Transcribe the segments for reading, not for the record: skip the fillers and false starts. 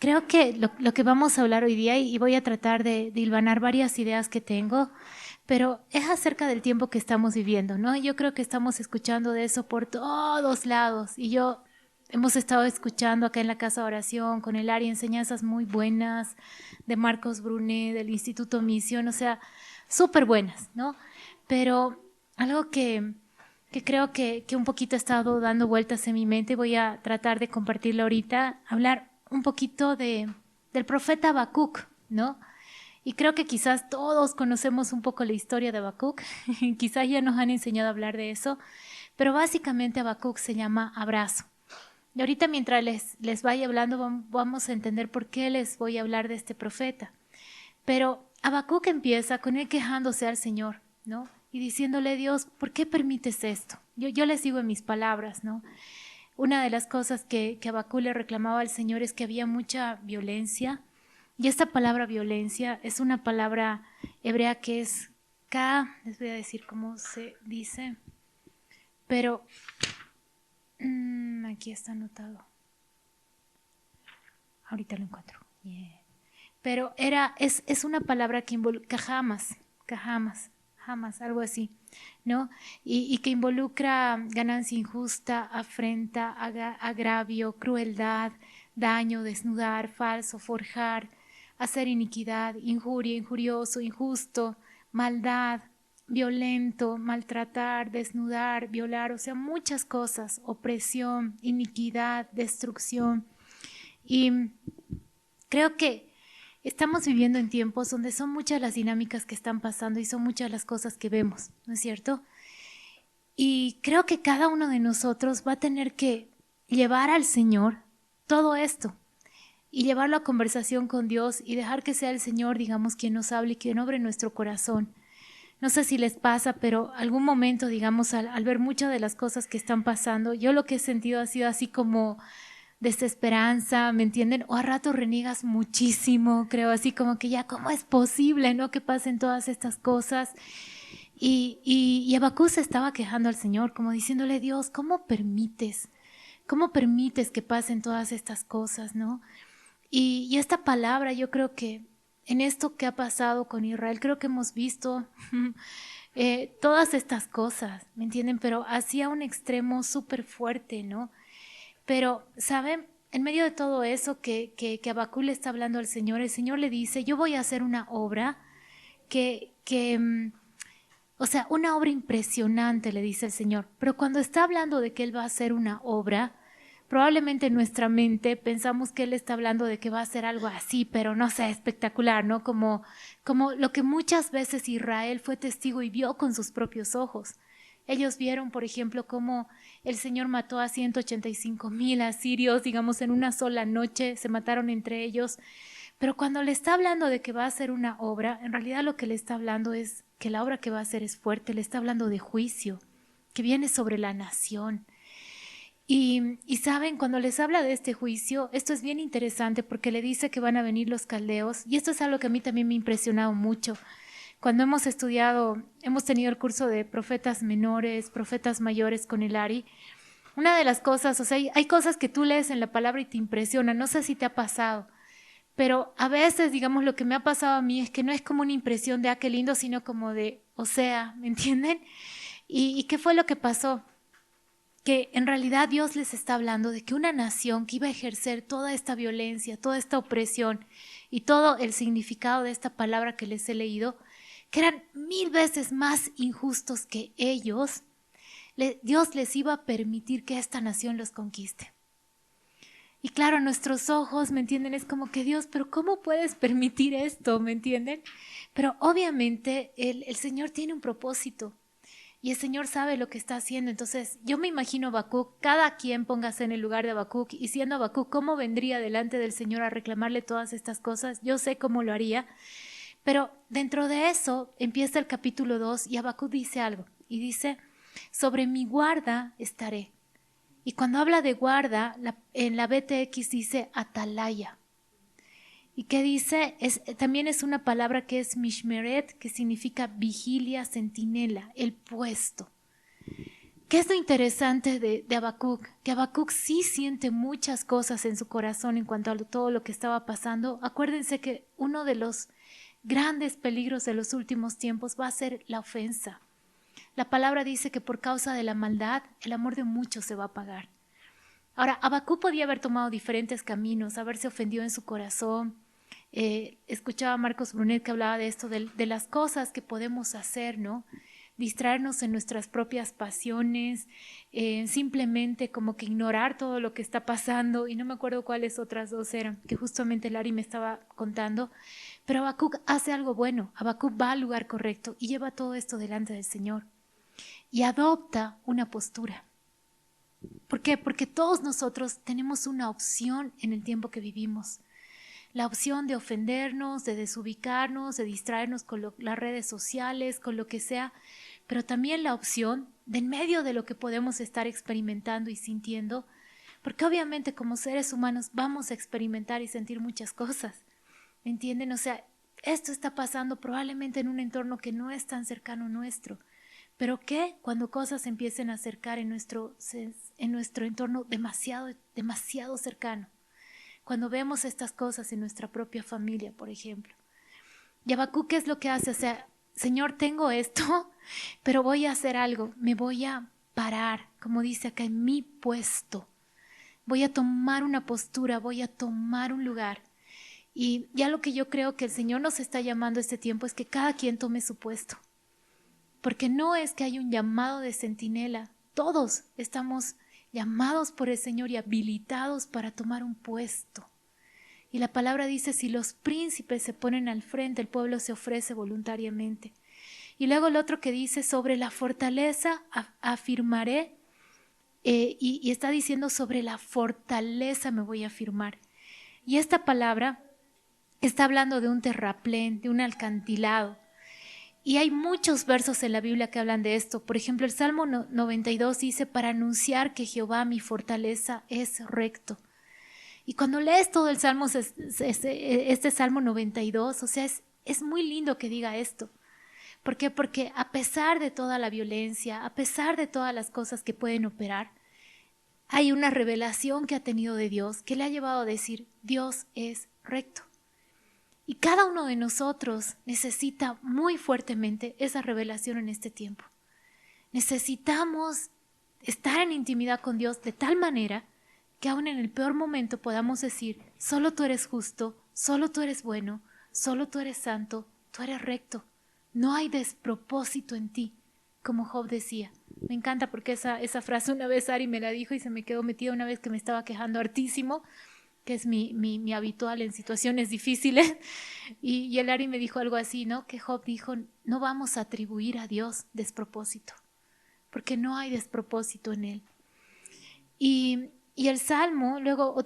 creo que lo que vamos a hablar hoy día, y voy a tratar de hilvanar varias ideas que tengo, pero es acerca del tiempo que estamos viviendo, ¿no? Yo creo que estamos escuchando de eso por todos lados y hemos estado escuchando acá en la casa de oración con el área enseñanzas muy buenas de Marcos Brunet, del Instituto Misión, o sea, súper buenas, ¿no? Pero algo que creo que un poquito ha estado dando vueltas en mi mente, voy a tratar de compartirlo ahorita, hablar un poquito del profeta Habacuc, ¿no? Y creo que quizás todos conocemos un poco la historia de Habacuc, quizás ya nos han enseñado a hablar de eso, pero básicamente Habacuc se llama abrazo. Y ahorita mientras les vaya hablando vamos a entender por qué les voy a hablar de este profeta. Pero Habacuc empieza con él quejándose al Señor, ¿no? Y diciéndole, Dios, ¿por qué permites esto? Yo les digo en mis palabras, ¿no? Una de las cosas que Habacuc le reclamaba al Señor es que había mucha violencia. Y esta palabra violencia es una palabra hebrea que es les voy a decir cómo se dice, pero aquí está anotado. Ahorita lo encuentro. Yeah. Pero es una palabra que involucra jamás, algo así, ¿no? Y que involucra ganancia injusta, afrenta, agravio, crueldad, daño, desnudar, falso, forjar, hacer iniquidad, injuria, injurioso, injusto, maldad, violento, maltratar, desnudar, violar, o sea, muchas cosas, opresión, iniquidad, destrucción. Y creo que estamos viviendo en tiempos donde son muchas las dinámicas que están pasando y son muchas las cosas que vemos, ¿no es cierto? Y creo que cada uno de nosotros va a tener que llevar al Señor todo esto y llevarlo a conversación con Dios y dejar que sea el Señor, digamos, quien nos hable y quien obre en nuestro corazón. No sé si les pasa, pero algún momento, digamos, al ver muchas de las cosas que están pasando, yo lo que he sentido ha sido así como desesperanza, ¿me entienden? O a rato reniegas muchísimo, creo, así como que ya, ¿cómo es posible, no? Que pasen todas estas cosas. Y Habacuc se estaba quejando al Señor, como diciéndole, Dios, ¿cómo permites? ¿Cómo permites que pasen todas estas cosas, no? Y esta palabra, yo creo que en esto que ha pasado con Israel, creo que hemos visto todas estas cosas, ¿me entienden? Pero hacia un extremo súper fuerte, ¿no? Pero, ¿saben? En medio de todo eso que Habacuc le está hablando al Señor, el Señor le dice, yo voy a hacer una obra o sea, una obra impresionante, le dice el Señor. Pero cuando está hablando de que Él va a hacer una obra, probablemente en nuestra mente pensamos que Él está hablando de que va a hacer algo así, pero no sé, espectacular, ¿no? Como lo que muchas veces Israel fue testigo y vio con sus propios ojos. Ellos vieron, por ejemplo, cómo el Señor mató a 185,000 asirios, digamos, en una sola noche, se mataron entre ellos. Pero cuando le está hablando de que va a hacer una obra, en realidad lo que le está hablando es que la obra que va a hacer es fuerte, le está hablando de juicio, que viene sobre la nación. Y saben, cuando les habla de este juicio, esto es bien interesante porque le dice que van a venir los caldeos, y esto es algo que a mí también me ha impresionado mucho. Cuando hemos estudiado, hemos tenido el curso de profetas menores, profetas mayores con el Ari, una de las cosas, o sea, hay cosas que tú lees en la palabra y te impresionan, no sé si te ha pasado, pero a veces, digamos, lo que me ha pasado a mí es que no es como una impresión de, qué lindo, sino como de, o sea, ¿me entienden? ¿Y qué fue lo que pasó? Que en realidad Dios les está hablando de que una nación que iba a ejercer toda esta violencia, toda esta opresión y todo el significado de esta palabra que les he leído, que eran 1000 veces más injustos que ellos, Dios les iba a permitir que esta nación los conquiste. Y claro, nuestros ojos, ¿me entienden? Es como que Dios, pero ¿cómo puedes permitir esto? ¿Me entienden? Pero obviamente el Señor tiene un propósito y el Señor sabe lo que está haciendo. Entonces yo me imagino a Habacuc, cada quien póngase en el lugar de Habacuc y siendo Habacuc, ¿cómo vendría delante del Señor a reclamarle todas estas cosas? Yo sé cómo lo haría, pero dentro de eso empieza el capítulo 2 y Habacuc dice algo y dice, sobre mi guarda estaré. Y cuando habla de guarda, en la BTX dice atalaya. ¿Y qué dice? También es una palabra que es mishmeret, que significa vigilia, centinela, el puesto. ¿Qué es lo interesante de Habacuc? Que Habacuc sí siente muchas cosas en su corazón en cuanto a todo lo que estaba pasando. Acuérdense que uno de los grandes peligros de los últimos tiempos va a ser la ofensa. La palabra dice que por causa de la maldad, el amor de muchos se va a apagar. Ahora, Habacuc podía haber tomado diferentes caminos, haberse ofendido en su corazón. Escuchaba a Marcos Brunet que hablaba de esto, de las cosas que podemos hacer, ¿no? Distraernos en nuestras propias pasiones, simplemente como que ignorar todo lo que está pasando, y no me acuerdo cuáles otras dos eran, que justamente Lari me estaba contando, pero Habacuc hace algo bueno. Habacuc va al lugar correcto y lleva todo esto delante del Señor y adopta una postura. ¿Por qué? Porque todos nosotros tenemos una opción en el tiempo que vivimos. La opción de ofendernos, de desubicarnos, de distraernos con las redes sociales, con lo que sea, pero también la opción de en medio de lo que podemos estar experimentando y sintiendo, porque obviamente como seres humanos vamos a experimentar y sentir muchas cosas, ¿me entienden? O sea, esto está pasando probablemente en un entorno que no es tan cercano nuestro, pero que cuando cosas empiecen a acercar en nuestro entorno demasiado cercano, cuando vemos estas cosas en nuestra propia familia, por ejemplo. Y Habacuc, ¿qué es lo que hace? O sea, Señor, tengo esto, pero voy a hacer algo, me voy a parar, como dice acá, en mi puesto. Voy a tomar una postura, voy a tomar un lugar. Y ya lo que yo creo que el Señor nos está llamando este tiempo es que cada quien tome su puesto. Porque no es que hay un llamado de centinela, todos estamos llamados por el Señor y habilitados para tomar un puesto. Y la palabra dice, si los príncipes se ponen al frente, el pueblo se ofrece voluntariamente. Y luego el otro que dice, sobre la fortaleza afirmaré, y está diciendo, sobre la fortaleza me voy a afirmar. Y esta palabra está hablando de un terraplén, de un acantilado. Y hay muchos versos en la Biblia que hablan de esto. Por ejemplo, el Salmo 92 dice, para anunciar que Jehová mi fortaleza es recto. Y cuando lees todo el Salmo, este Salmo 92, o sea, es muy lindo que diga esto. ¿Por qué? Porque a pesar de toda la violencia, a pesar de todas las cosas que pueden operar, hay una revelación que ha tenido de Dios que le ha llevado a decir, Dios es recto. Y cada uno de nosotros necesita muy fuertemente esa revelación en este tiempo. Necesitamos estar en intimidad con Dios de tal manera que aún en el peor momento podamos decir, solo tú eres justo, solo tú eres bueno, solo tú eres santo, tú eres recto. No hay despropósito en ti, como Job decía. Me encanta porque esa frase una vez Ari me la dijo y se me quedó metida una vez que me estaba quejando hartísimo, que es mi habitual en situaciones difíciles, y el Ari me dijo algo así, ¿no? Que Job dijo, no vamos a atribuir a Dios despropósito, porque no hay despropósito en él. Y el Salmo, luego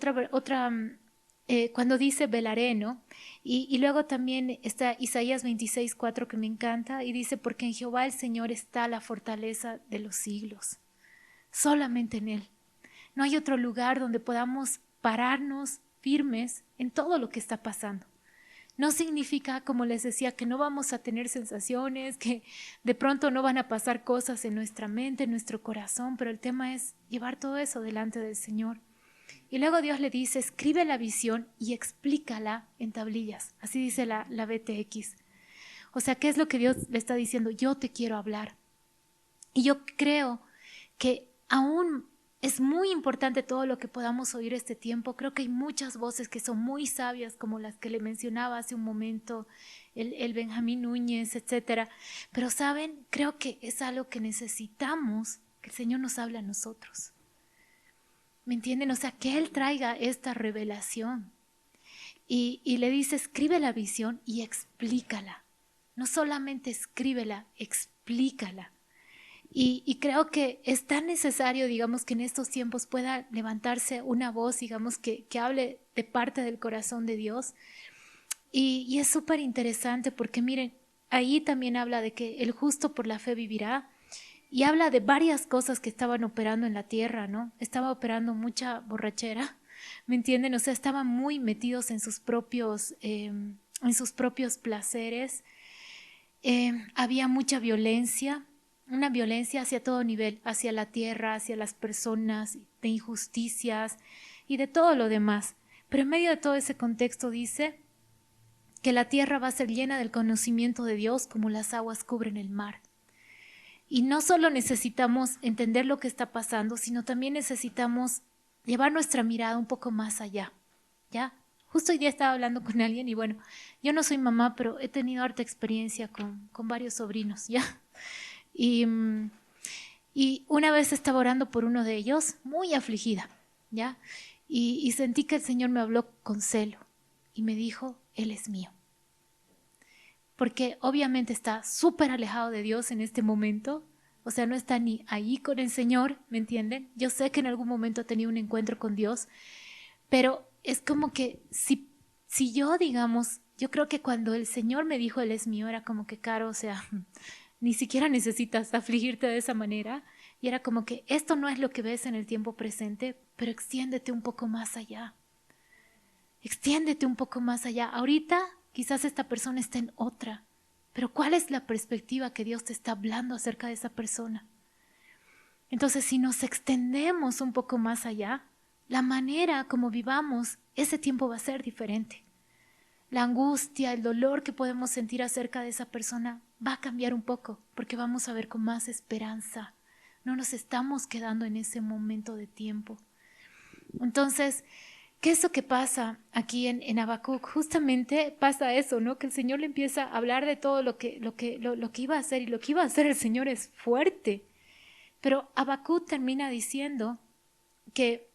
cuando dice velaré, ¿no? Y luego también está Isaías 26:4 que me encanta, y dice, porque en Jehová el Señor está la fortaleza de los siglos, solamente en Él. No hay otro lugar donde podamos pararnos firmes en todo lo que está pasando. No significa, como les decía, que no vamos a tener sensaciones, que de pronto no van a pasar cosas en nuestra mente, en nuestro corazón, pero el tema es llevar todo eso delante del Señor. Y luego Dios le dice, escribe la visión y explícala en tablillas. Así dice la BTX. O sea, ¿qué es lo que Dios le está diciendo? Yo te quiero hablar. Y yo creo que aún es muy importante todo lo que podamos oír este tiempo. Creo que hay muchas voces que son muy sabias, como las que le mencionaba hace un momento, el Benjamín Núñez, etcétera. Pero saben, creo que es algo que necesitamos que el Señor nos hable a nosotros. ¿Me entienden? O sea, que Él traiga esta revelación. Y le dice, escribe la visión y explícala. No solamente escríbela, explícala. Y creo que es tan necesario, digamos, que en estos tiempos pueda levantarse una voz, digamos, que hable de parte del corazón de Dios. Y es súper interesante porque miren, ahí también habla de que el justo por la fe vivirá, y habla de varias cosas que estaban operando en la tierra, ¿no? Estaba operando mucha borrachera, ¿me entienden? O sea, estaban muy metidos en sus propios placeres. Había mucha violencia. una violencia hacia todo nivel, hacia la tierra, hacia las personas, de injusticias y de todo lo demás. Pero en medio de todo ese contexto dice que la tierra va a ser llena del conocimiento de Dios como las aguas cubren el mar. Y no solo necesitamos entender lo que está pasando, sino también necesitamos llevar nuestra mirada un poco más allá, ¿ya? Justo hoy día estaba hablando con alguien y bueno, yo no soy mamá, pero he tenido harta experiencia con varios sobrinos, ¿ya? Y una vez estaba orando por uno de ellos, muy afligida, ¿ya? Y sentí que el Señor me habló con celo y me dijo, Él es mío. Porque obviamente está súper alejado de Dios en este momento, o sea, no está ni ahí con el Señor, ¿me entienden? Yo sé que en algún momento ha tenido un encuentro con Dios, pero es como que si yo, digamos, yo creo que cuando el Señor me dijo Él es mío, era como que, Caro, o sea, ni siquiera necesitas afligirte de esa manera, y era como que esto no es lo que ves en el tiempo presente, pero extiéndete un poco más allá. Extiéndete un poco más allá. Ahorita quizás esta persona está en otra, pero ¿cuál es la perspectiva que Dios te está hablando acerca de esa persona? Entonces, si nos extendemos un poco más allá, la manera como vivamos ese tiempo va a ser diferente. La angustia, el dolor que podemos sentir acerca de esa persona va a cambiar un poco, porque vamos a ver con más esperanza. No nos estamos quedando en ese momento de tiempo. Entonces, ¿qué es lo que pasa aquí en Habacuc? Justamente pasa eso, ¿no? Que el Señor le empieza a hablar de todo lo que iba a hacer, y lo que iba a hacer el Señor es fuerte. Pero Habacuc termina diciendo que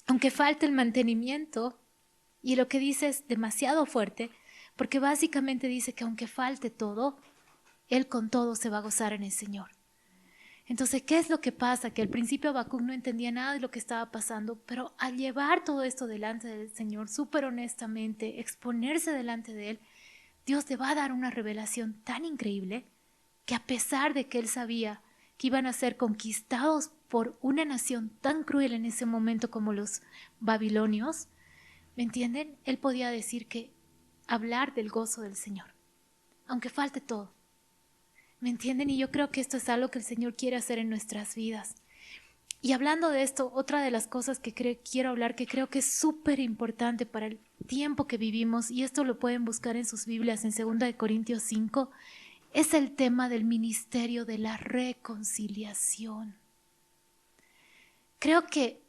aunque falte el mantenimiento, y lo que dice es demasiado fuerte, porque básicamente dice que aunque falte todo, Él con todo se va a gozar en el Señor. Entonces, ¿qué es lo que pasa? Que al principio Habacuc no entendía nada de lo que estaba pasando, pero al llevar todo esto delante del Señor, súper honestamente, exponerse delante de Él, Dios le va a dar una revelación tan increíble que a pesar de que Él sabía que iban a ser conquistados por una nación tan cruel en ese momento como los babilonios, ¿me entienden? Él podía decir que hablar del gozo del Señor, aunque falte todo. ¿Me entienden? Y yo creo que esto es algo que el Señor quiere hacer en nuestras vidas. Y hablando de esto, otra de las cosas que quiero hablar, que creo que es súper importante para el tiempo que vivimos, y esto lo pueden buscar en sus Biblias en 2 Corintios 5, es el tema del ministerio de la reconciliación. Creo que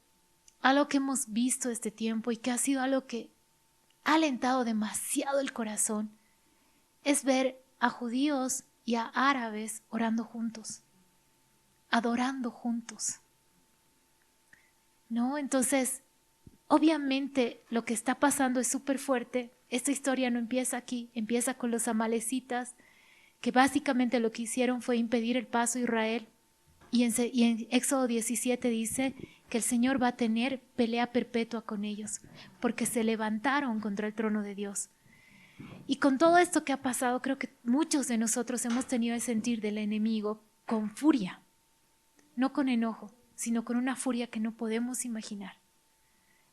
algo que hemos visto este tiempo y que ha sido algo que ha alentado demasiado el corazón es ver a judíos y a árabes orando juntos, adorando juntos, ¿no? Entonces, obviamente lo que está pasando es súper fuerte. Esta historia no empieza aquí, empieza con los amalecitas, que básicamente lo que hicieron fue impedir el paso a Israel. Y en Éxodo 17 dice que el Señor va a tener pelea perpetua con ellos, porque se levantaron contra el trono de Dios. Y con todo esto que ha pasado, creo que muchos de nosotros hemos tenido el sentir del enemigo con furia, no con enojo, sino con una furia que no podemos imaginar.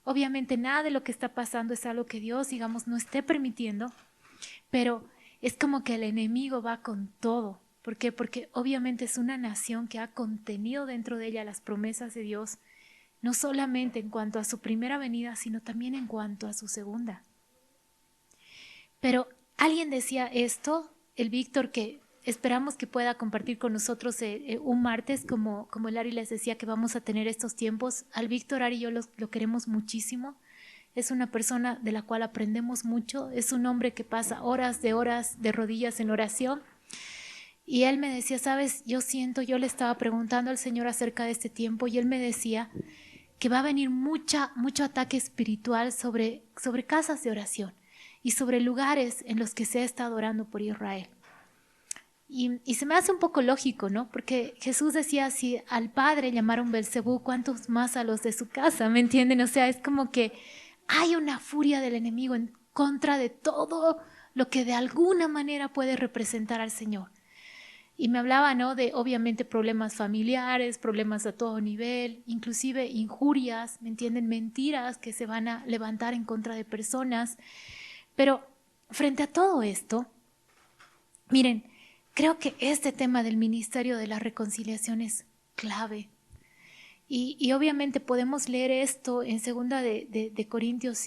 Obviamente nada de lo que está pasando es algo que Dios, digamos, no esté permitiendo, pero es como que el enemigo va con todo. ¿Por qué? Porque obviamente es una nación que ha contenido dentro de ella las promesas de Dios, no solamente en cuanto a su primera venida, sino también en cuanto a su segunda. Pero alguien decía esto, el Víctor, que esperamos que pueda compartir con nosotros un martes, como el Ari les decía que vamos a tener estos tiempos. Al Víctor, Ari y yo lo queremos muchísimo. Es una persona de la cual aprendemos mucho. Es un hombre que pasa horas de rodillas en oración. Y él me decía, sabes, yo le estaba preguntando al Señor acerca de este tiempo y él me decía que va a venir mucho ataque espiritual sobre casas de oración y sobre lugares en los que se ha estado orando por Israel. Y se me hace un poco lógico, ¿no? Porque Jesús decía, si al Padre llamaron Belcebú, ¿cuántos más a los de su casa? ¿Me entienden? O sea, es como que hay una furia del enemigo en contra de todo lo que de alguna manera puede representar al Señor. Y me hablaba, ¿no? De obviamente problemas familiares, problemas a todo nivel, inclusive injurias, ¿me entienden? Mentiras que se van a levantar en contra de personas. Pero frente a todo esto, miren, creo que este tema del ministerio de la reconciliación es clave. Y obviamente podemos leer esto en 2 de Corintios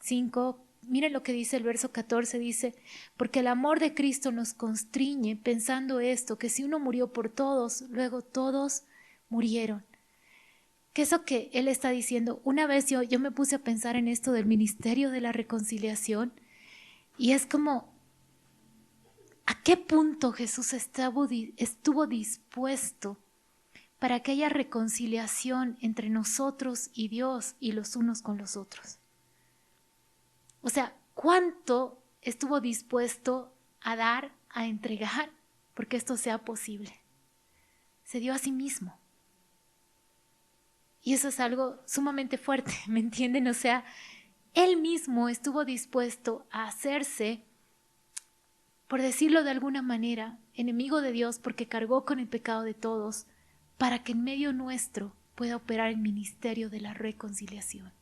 5. Miren lo que dice el verso 14, dice, porque el amor de Cristo nos constriñe pensando esto, que si uno murió por todos, luego todos murieron. Que eso que él está diciendo, una vez yo me puse a pensar en esto del ministerio de la reconciliación y es como, ¿a qué punto Jesús estuvo dispuesto para que haya reconciliación entre nosotros y Dios y los unos con los otros? O sea, ¿cuánto estuvo dispuesto a dar, a entregar, porque esto sea posible? Se dio a sí mismo. Y eso es algo sumamente fuerte, ¿me entienden? O sea, él mismo estuvo dispuesto a hacerse, por decirlo de alguna manera, enemigo de Dios porque cargó con el pecado de todos, para que en medio nuestro pueda operar el ministerio de la reconciliación.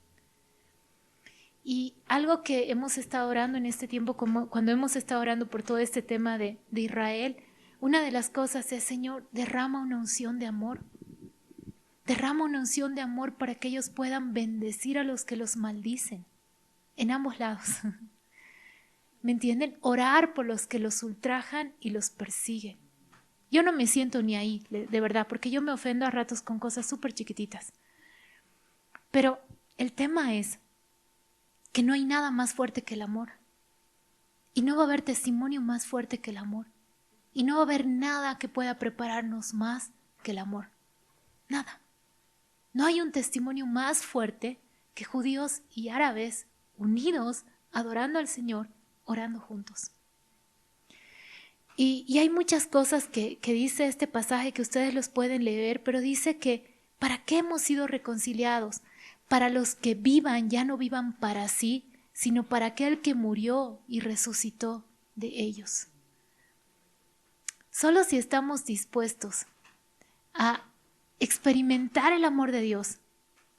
Y algo que hemos estado orando en este tiempo, como cuando hemos estado orando por todo este tema de Israel, una de las cosas es, Señor, derrama una unción de amor. Derrama una unción de amor para que ellos puedan bendecir a los que los maldicen, en ambos lados. ¿Me entienden? Orar por los que los ultrajan y los persiguen. Yo no me siento ni ahí, de verdad, porque yo me ofendo a ratos con cosas súper chiquititas. Pero el tema es que no hay nada más fuerte que el amor. Y no va a haber testimonio más fuerte que el amor. Y no va a haber nada que pueda prepararnos más que el amor. Nada. No hay un testimonio más fuerte que judíos y árabes unidos, adorando al Señor, orando juntos. Y hay muchas cosas que dice este pasaje que ustedes los pueden leer, pero dice que ¿para qué hemos sido reconciliados? Para los que vivan, ya no vivan para sí, sino para aquel que murió y resucitó de ellos. Solo si estamos dispuestos a experimentar el amor de Dios,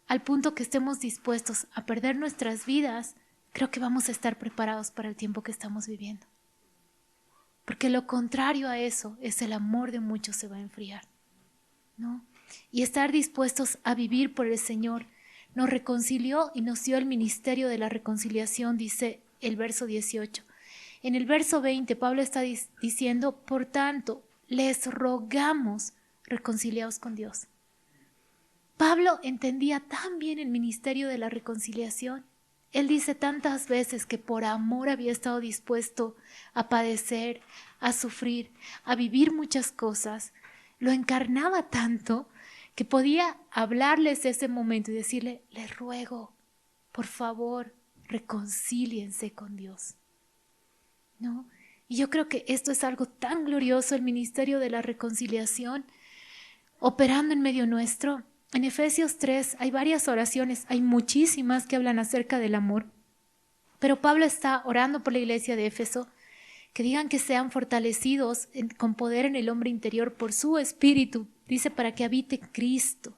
al punto que estemos dispuestos a perder nuestras vidas, creo que vamos a estar preparados para el tiempo que estamos viviendo. Porque lo contrario a eso es el amor de muchos se va a enfriar, ¿no? Y estar dispuestos a vivir por el Señor. Nos reconcilió y nos dio el ministerio de la reconciliación, dice el verso 18. En el verso 20, Pablo está diciendo, por tanto, les rogamos reconciliados con Dios. Pablo entendía tan bien el ministerio de la reconciliación. Él dice tantas veces que por amor había estado dispuesto a padecer, a sufrir, a vivir muchas cosas. Lo encarnaba tanto que podía hablarles ese momento y decirle, les ruego, por favor, reconcíliense con Dios. ¿No? Y yo creo que esto es algo tan glorioso, el ministerio de la reconciliación, operando en medio nuestro. En Efesios 3 hay varias oraciones, hay muchísimas que hablan acerca del amor, pero Pablo está orando por la iglesia de Éfeso, que digan que sean fortalecidos con poder en el hombre interior por su espíritu, dice, para que habite Cristo,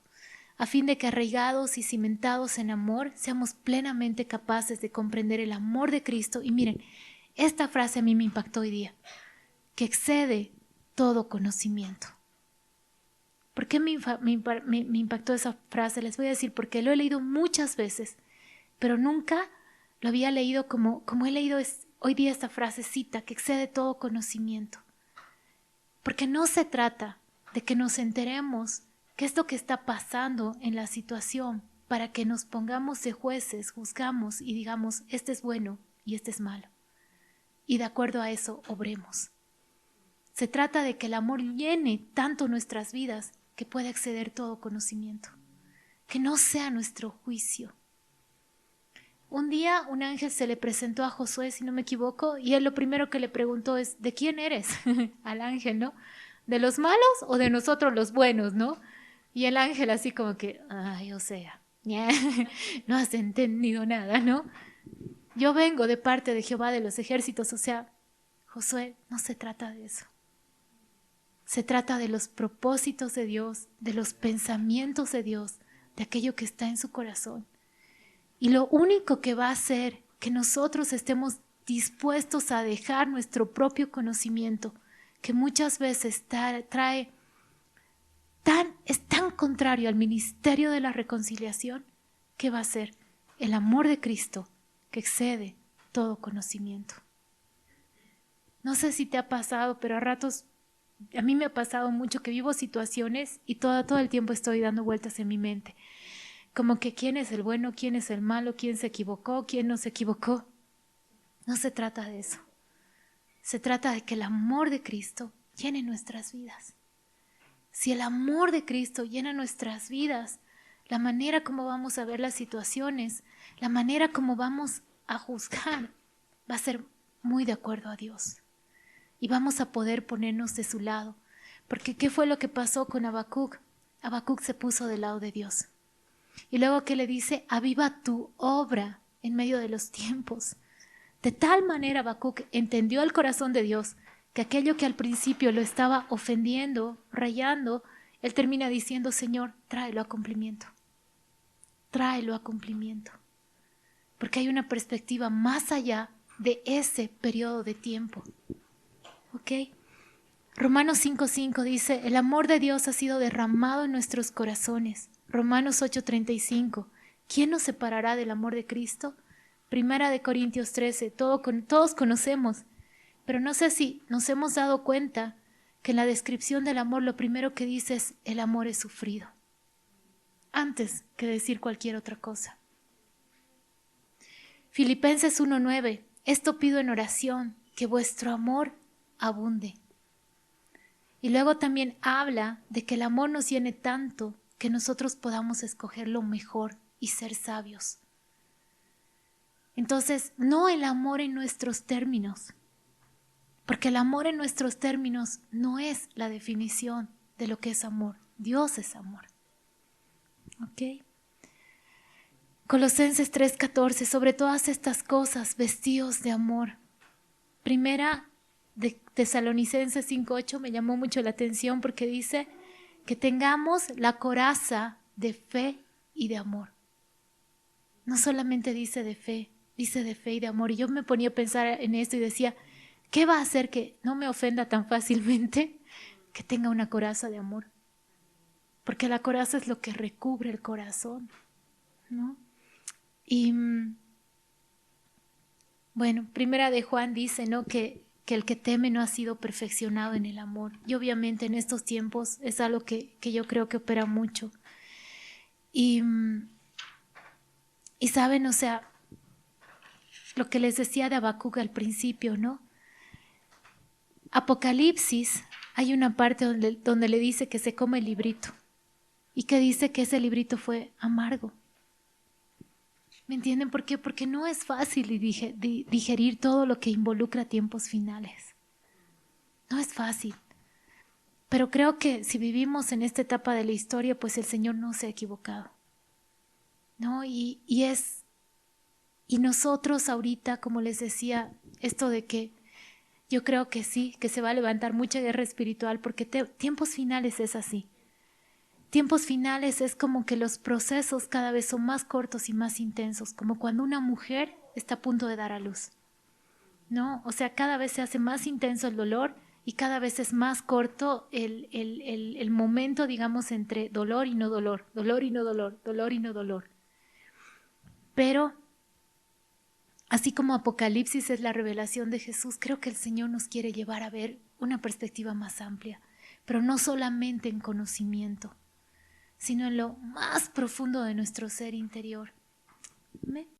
a fin de que arraigados y cimentados en amor, seamos plenamente capaces de comprender el amor de Cristo. Y miren, esta frase a mí me impactó hoy día, que excede todo conocimiento. ¿Por qué me impactó esa frase? Les voy a decir porque lo he leído muchas veces, pero nunca lo había leído como he leído hoy día esta frasecita, que excede todo conocimiento. Porque no se trata de que nos enteremos qué es lo que está pasando en la situación para que nos pongamos de jueces, juzgamos y digamos, este es bueno y este es malo. Y de acuerdo a eso, obremos. Se trata de que el amor llene tanto nuestras vidas que pueda exceder todo conocimiento, que no sea nuestro juicio. Un día un ángel se le presentó a Josué, si no me equivoco, y él lo primero que le preguntó es, ¿de quién eres? Al ángel, ¿no? ¿De los malos o de nosotros los buenos, no? Y el ángel así como que, ay, o sea, no has entendido nada, ¿no? Yo vengo de parte de Jehová de los ejércitos, o sea, Josué, no se trata de eso. Se trata de los propósitos de Dios, de los pensamientos de Dios, de aquello que está en su corazón. Y lo único que va a hacer que nosotros estemos dispuestos a dejar nuestro propio conocimiento, que muchas veces es tan contrario al ministerio de la reconciliación, que va a ser el amor de Cristo que excede todo conocimiento. No sé si te ha pasado, pero a ratos, a mí me ha pasado mucho que vivo situaciones y todo el tiempo estoy dando vueltas en mi mente. Como que quién es el bueno, quién es el malo, quién se equivocó, quién no se equivocó. No se trata de eso. Se trata de que el amor de Cristo llene nuestras vidas. Si el amor de Cristo llena nuestras vidas, la manera como vamos a ver las situaciones, la manera como vamos a juzgar, va a ser muy de acuerdo a Dios. Y vamos a poder ponernos de su lado. Porque ¿qué fue lo que pasó con Habacuc? Habacuc se puso del lado de Dios. Y luego que le dice, aviva tu obra en medio de los tiempos. De tal manera Habacuc entendió el corazón de Dios, que aquello que al principio lo estaba ofendiendo, rayando, él termina diciendo, Señor, tráelo a cumplimiento. Tráelo a cumplimiento. Porque hay una perspectiva más allá de ese periodo de tiempo. ¿Ok? Romanos 5:5 dice, el amor de Dios ha sido derramado en nuestros corazones. Romanos 8:35, ¿quién nos separará del amor de Cristo? Primera de Corintios 13, todos conocemos, pero no sé si nos hemos dado cuenta que en la descripción del amor lo primero que dice es, el amor es sufrido, antes que decir cualquier otra cosa. Filipenses 1:9, esto pido en oración, que vuestro amor abunde. Y luego también habla de que el amor nos llene tanto que nosotros podamos escoger lo mejor y ser sabios. Entonces, no el amor en nuestros términos, porque el amor en nuestros términos no es la definición de lo que es amor. Dios es amor. ¿Ok? Colosenses 3:14, sobre todas estas cosas, vestidos de amor. Primera de Tesalonicenses 5:8 me llamó mucho la atención porque dice que tengamos la coraza de fe y de amor. No solamente dice de fe y de amor. Y yo me ponía a pensar en esto y decía, ¿qué va a hacer que no me ofenda tan fácilmente? Que tenga una coraza de amor. Porque la coraza es lo que recubre el corazón, ¿no? Y bueno, primera de Juan dice, ¿no? Que el que teme no ha sido perfeccionado en el amor. Y obviamente en estos tiempos es algo que yo creo que opera mucho. Y saben, o sea, lo que les decía de Habacuc al principio, ¿no? Apocalipsis, hay una parte donde le dice que se come el librito y que dice que ese librito fue amargo. ¿Me entienden por qué? Porque no es fácil digerir todo lo que involucra tiempos finales. No es fácil. Pero creo que si vivimos en esta etapa de la historia, pues el Señor no se ha equivocado, ¿no? Y nosotros ahorita, como les decía, esto de que yo creo que sí, que se va a levantar mucha guerra espiritual, porque tiempos finales es así. Tiempos finales es como que los procesos cada vez son más cortos y más intensos, como cuando una mujer está a punto de dar a luz, ¿no? O sea, cada vez se hace más intenso el dolor y cada vez es más corto el momento, digamos, entre dolor y no dolor, dolor y no dolor, dolor y no dolor. Pero así como Apocalipsis es la revelación de Jesús, creo que el Señor nos quiere llevar a ver una perspectiva más amplia, pero no solamente en conocimiento, sino en lo más profundo de nuestro ser interior. ¿Me?